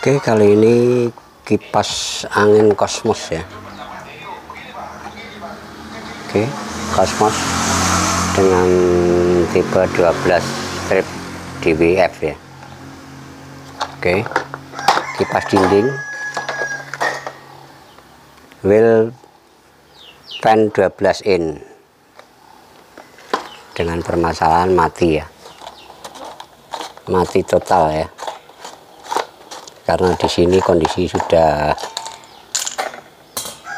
Oke, kali ini kipas angin Cosmos ya. Oke, Cosmos dengan tipe 12 strip DWF ya. Oke, kipas dinding wheel fan 12 in dengan permasalahan mati ya, mati total ya, karena di sini kondisi sudah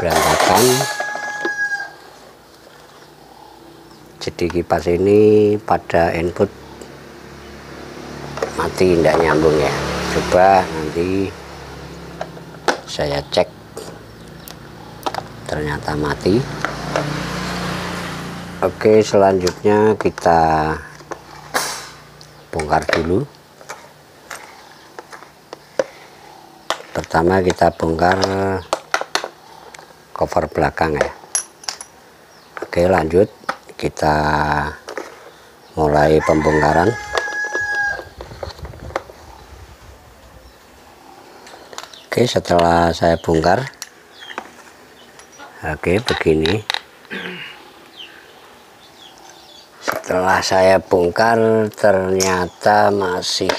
berantakan. Jadi kipas ini pada input mati, tidak nyambung ya. Coba nanti saya cek, ternyata mati. Oke, selanjutnya kita bongkar dulu. Pertama kita bongkar cover belakang ya. Oke, lanjut kita mulai pembongkaran. Oke, setelah saya bongkar, oke begini. Setelah saya bongkar ternyata masih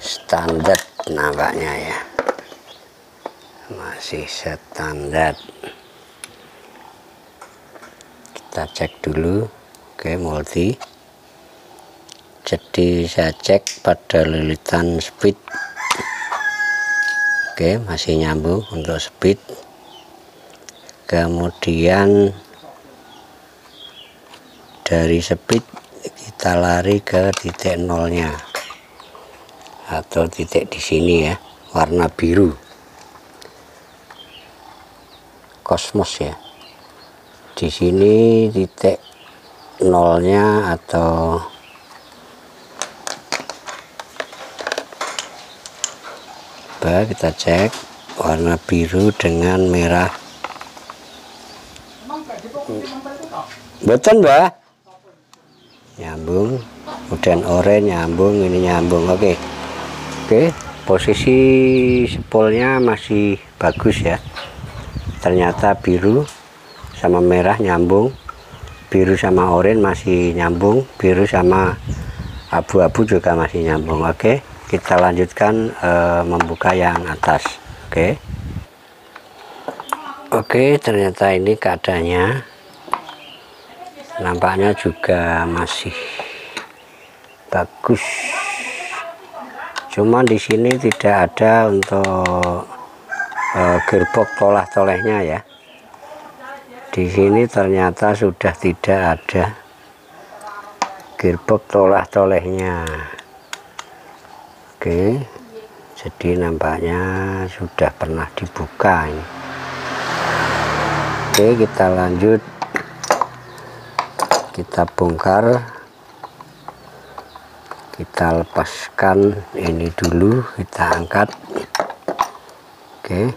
standar nampaknya ya, masih standar. Kita cek dulu. Oke, multi. Jadi saya cek pada lilitan speed. Oke, masih nyambung untuk speed. Kemudian dari speed kita lari ke titik nolnya atau titik di sini ya, warna biru Cosmos ya. Di sini titik nolnya atau apa, kita cek warna biru dengan merah. Betul mbak, nyambung. Kemudian oranye nyambung, ini nyambung. Oke, posisi spolnya masih bagus ya. Ternyata biru sama merah nyambung, biru sama oranye masih nyambung, biru sama abu-abu juga masih nyambung. Oke, kita lanjutkan membuka yang atas. Oke, ternyata ini keadaannya. Nampaknya juga masih bagus. Cuman di sini tidak ada untuk gearbox tolah-tolehnya ya. Di sini ternyata sudah tidak ada gearbox tolah-tolehnya. Oke, jadi nampaknya sudah pernah dibuka ini. Oke, kita lanjut. Kita bongkar, kita lepaskan ini dulu, kita angkat. Oke,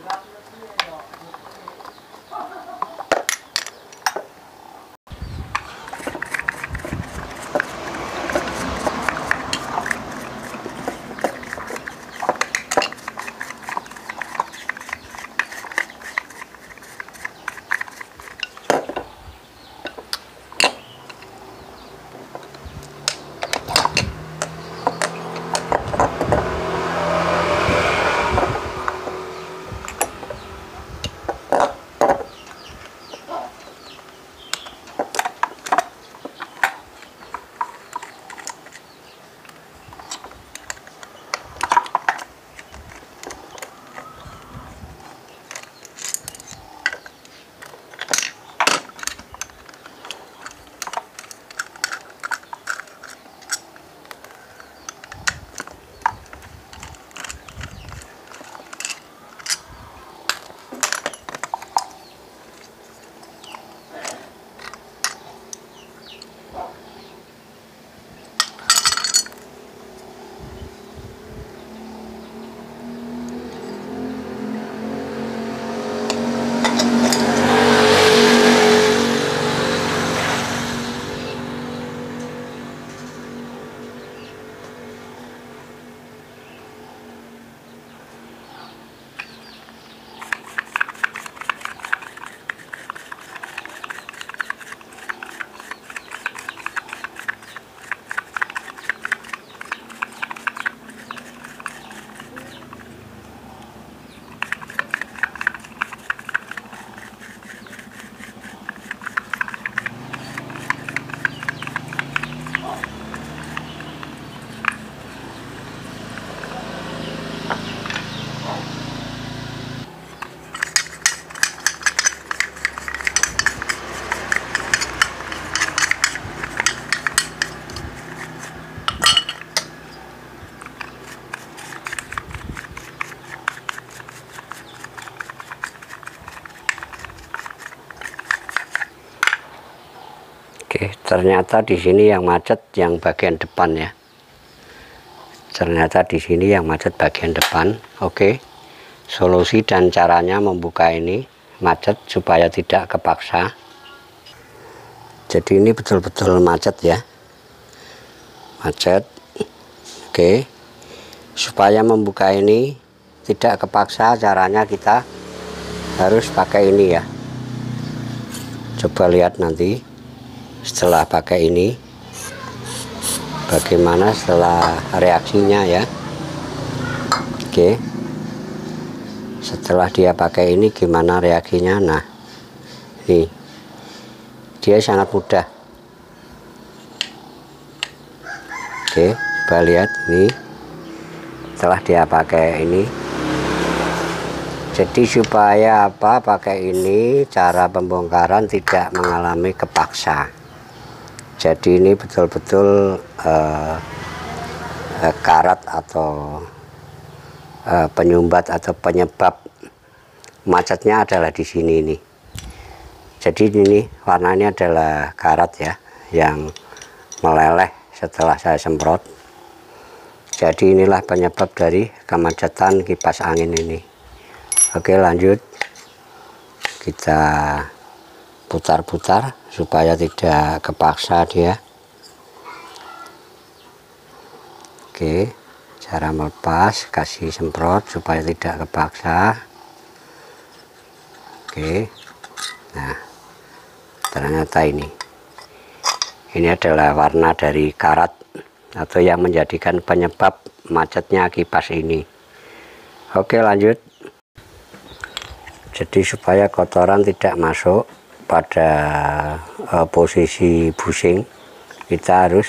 Oke, ternyata di sini yang macet yang bagian depan ya. Ternyata di sini yang macet bagian depan. Oke, solusi dan caranya membuka ini macet supaya tidak kepaksa. Jadi ini betul-betul macet ya, macet. Oke, supaya membuka ini tidak kepaksa, caranya kita harus pakai ini ya. Coba lihat nanti setelah pakai ini bagaimana setelah reaksinya ya. Oke, setelah dia pakai ini gimana reaksinya. Nah, ini dia sangat mudah. Oke, coba lihat nih setelah dia pakai ini. Jadi supaya apa pakai ini, cara pembongkaran tidak mengalami kepaksa. Jadi ini betul-betul karat atau penyumbat atau penyebab macetnya adalah di sini nih. Jadi ini warnanya adalah karat ya, yang meleleh setelah saya semprot. Jadi inilah penyebab dari kemacetan kipas angin ini. Oke, lanjut kita putar-putar supaya tidak kepaksa dia. Oke, cara melepas, kasih semprot supaya tidak kepaksa. Oke, nah ternyata ini adalah warna dari karat atau yang menjadikan penyebab macetnya kipas ini. Oke, lanjut. Jadi supaya kotoran tidak masuk pada posisi bushing, kita harus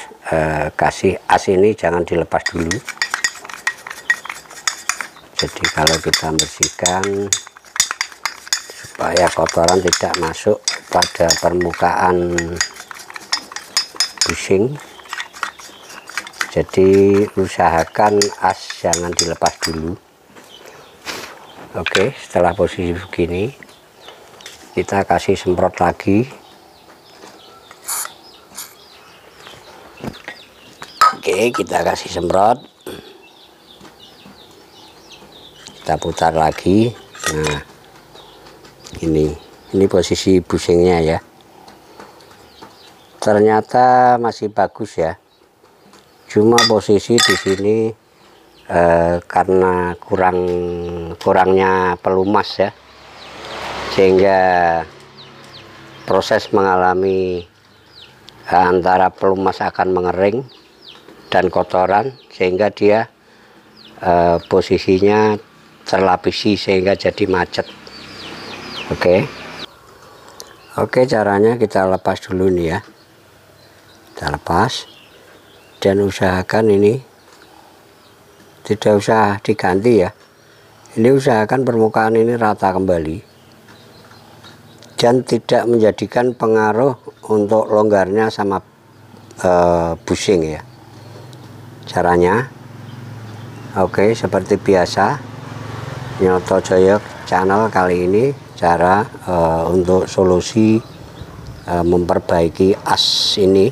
kasih as ini jangan dilepas dulu. Jadi kalau kita bersihkan supaya kotoran tidak masuk pada permukaan bushing, jadi usahakan as jangan dilepas dulu. Oke, setelah posisi begini kita kasih semprot lagi. Oke, kita kasih semprot, kita putar lagi. Nah, ini posisi bushingnya ya, ternyata masih bagus ya, cuma posisi di sini karena kurangnya pelumas ya, sehingga proses mengalami antara pelumas akan mengering dan kotoran, sehingga dia posisinya terlapisi sehingga jadi macet. Oke, caranya kita lepas dulu nih ya, kita lepas dan usahakan ini tidak usah diganti ya. Ini usahakan permukaan ini rata kembali dan tidak menjadikan pengaruh untuk longgarnya sama bushing ya. Caranya oke, seperti biasa Nyoto Joyo channel kali ini cara untuk solusi memperbaiki as ini.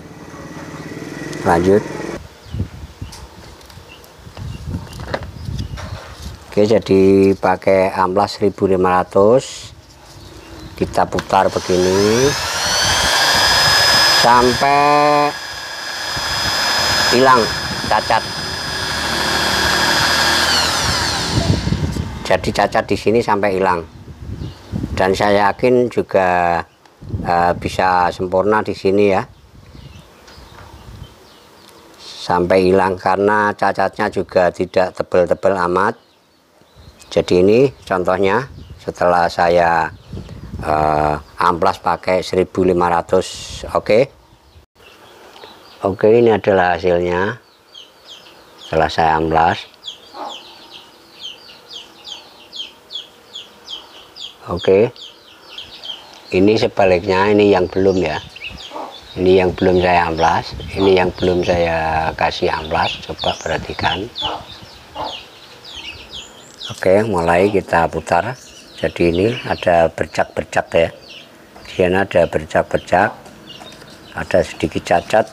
Lanjut. Oke, jadi pakai amplas 1500 kita putar begini sampai hilang cacat. Jadi cacat di sini sampai hilang, dan saya yakin juga bisa sempurna di sini ya, sampai hilang karena cacatnya juga tidak tebal-tebal amat. Jadi ini contohnya setelah saya amplas pakai 1500. Oke, ini adalah hasilnya setelah saya amplas. Oke, ini sebaliknya, ini yang belum ya, ini yang belum saya amplas, ini yang belum saya kasih amplas. Coba perhatikan. Oke, mulai kita putar. Jadi ini ada bercak-bercak ya, di sana ada bercak-bercak. ada sedikit cacat,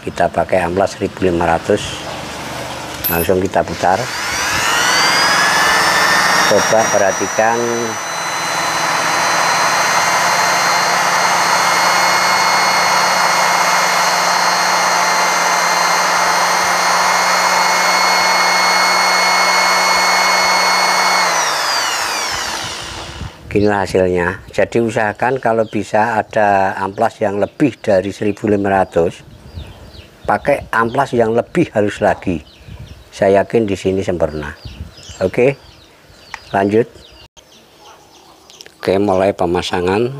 kita pakai amplas 1500, langsung kita putar. Coba perhatikan inilah hasilnya. Jadi usahakan kalau bisa ada amplas yang lebih dari 1500, pakai amplas yang lebih halus lagi. Saya yakin di sini sempurna. Oke, lanjut. Oke, mulai pemasangan.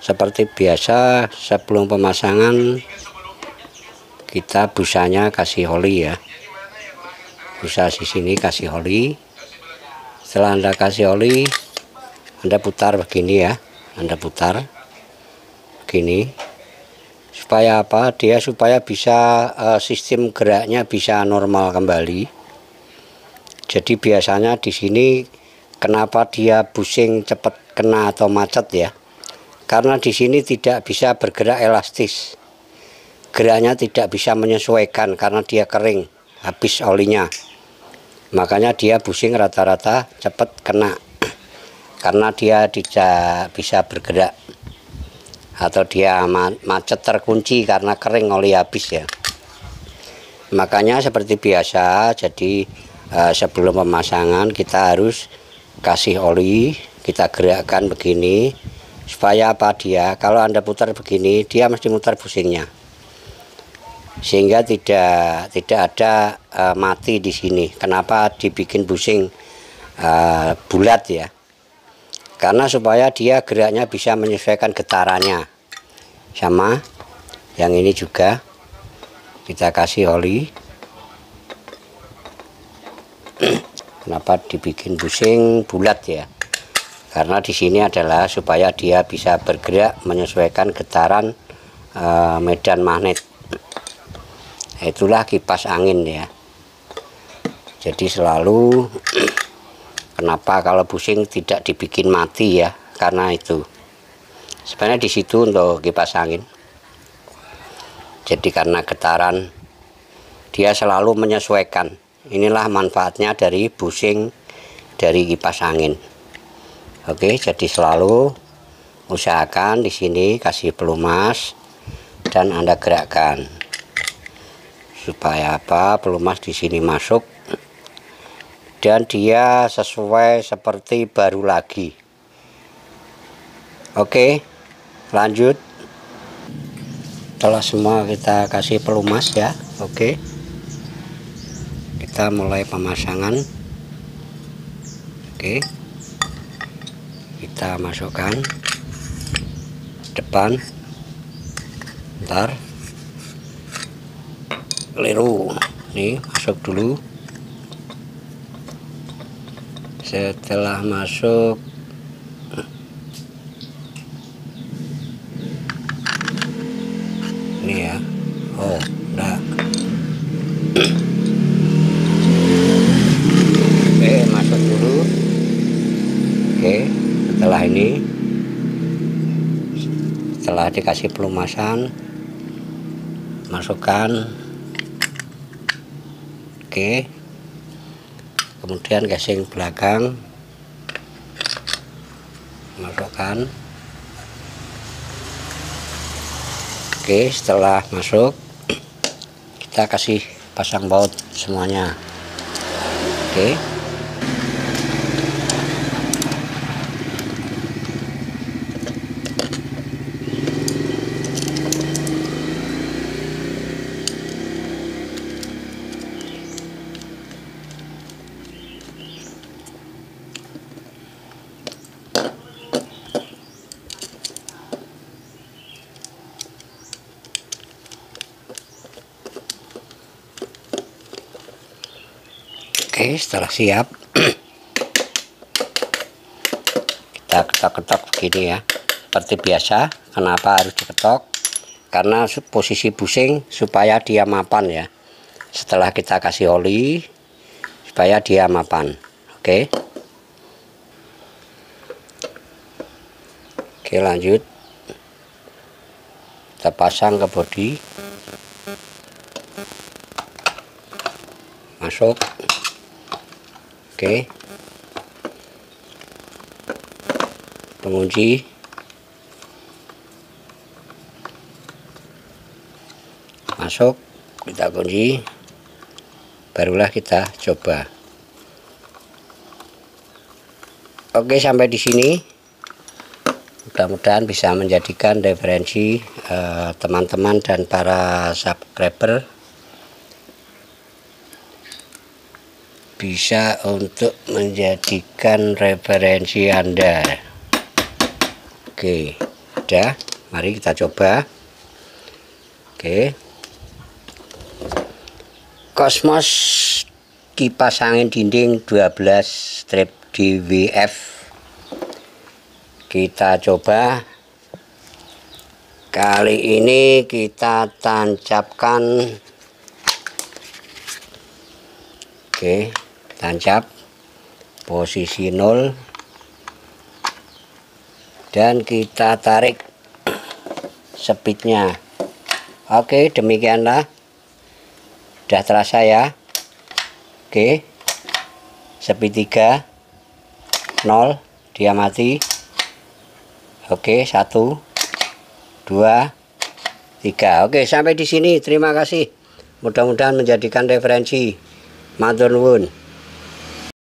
Seperti biasa, sebelum pemasangan kita busanya kasih oli ya. Busa di sini kasih oli. Setelah Anda kasih oli, Anda putar begini ya, Anda putar begini. Supaya apa? Dia supaya bisa sistem geraknya bisa normal kembali. Jadi biasanya di sini kenapa dia busing cepat kena atau macet ya? Karena di sini tidak bisa bergerak elastis. Geraknya tidak bisa menyesuaikan karena dia kering, habis olinya. Makanya dia busing rata-rata cepat kena. Karena dia tidak bisa bergerak atau dia macet terkunci karena kering oli habis ya. Makanya seperti biasa, jadi sebelum pemasangan kita harus kasih oli, kita gerakkan begini supaya apa, dia kalau Anda putar begini dia mesti mutar busingnya sehingga tidak ada mati di sini. Kenapa dibikin busing bulat ya? Karena supaya dia geraknya bisa menyesuaikan getarannya. Sama yang ini juga kita kasih oli. Kenapa dibikin busing bulat ya? Karena di sini adalah supaya dia bisa bergerak menyesuaikan getaran medan magnet. Itulah kipas angin ya. Jadi selalu kenapa kalau busing tidak dibikin mati ya, karena itu. Sebenarnya di situ untuk kipas angin. Jadi karena getaran dia selalu menyesuaikan. Inilah manfaatnya dari busing dari kipas angin. Oke, jadi selalu usahakan di sini kasih pelumas dan Anda gerakkan. Supaya apa? Pelumas di sini masuk dan dia sesuai seperti baru lagi. Oke, lanjut. Setelah semua kita kasih pelumas ya. Oke, kita mulai pemasangan. Oke, kita masukkan depan. Ntar keliru nih, masuk dulu. Setelah masuk ini ya, oh enggak. Oke, masuk dulu. Oke, setelah ini, setelah dikasih pelumasan, masukkan. Oke, kemudian gasing belakang, masukkan. Oke, setelah masuk kita kasih pasang baut semuanya. Oke, oke, setelah siap kita ketok-ketok begini ya, seperti biasa. Kenapa harus diketok? Karena posisi busing supaya dia mapan ya. Setelah kita kasih oli supaya dia mapan. Oke, oke, lanjut. kita pasang ke bodi, masuk. Oke, pengunci, masuk, kita kunci, barulah kita coba. Oke, sampai di sini mudah-mudahan bisa menjadikan referensi teman-teman dan para subscriber, bisa untuk menjadikan referensi Anda. Oke, udah, mari kita coba. Oke, Cosmos kipas angin dinding 12 strip DWF, kita coba. Kali ini kita tancapkan. Oke, tancap posisi 0 dan kita tarik speednya. Oke, demikianlah, udah terasa ya. Oke, speed 3 0, dia mati. Oke, 1 2 3. Oke, sampai di sini, terima kasih, mudah-mudahan menjadikan referensi. Matur nuwun.